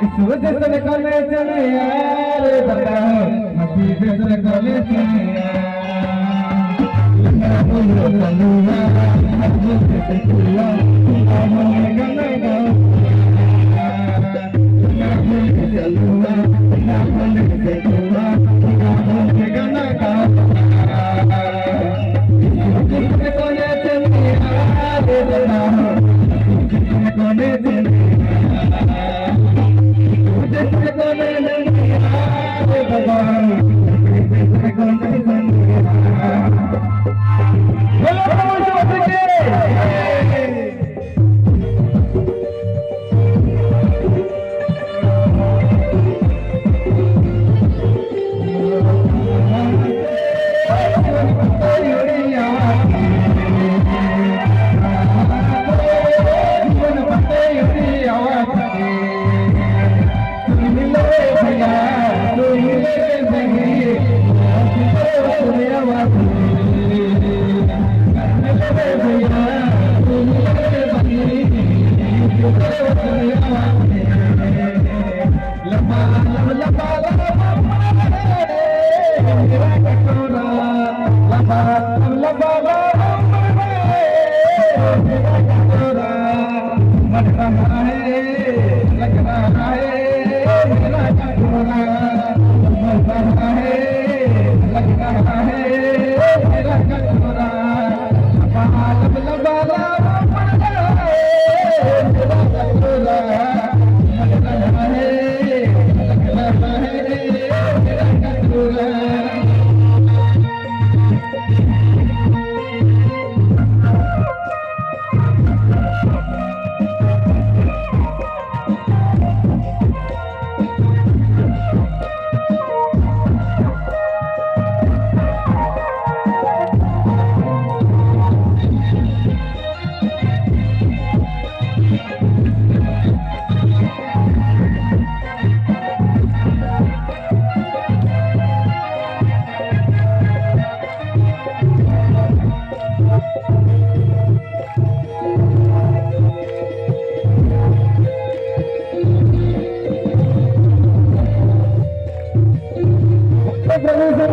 सूरज कले चले यार बता मस्ती से कले चले यार बोलो चलूंगा मुझे से चलूंगा आमने गाना गा मुझे चलूंगा आमने से चलूंगा आमने गाना गा सूरज कले चले यार बता कले चले प्रभु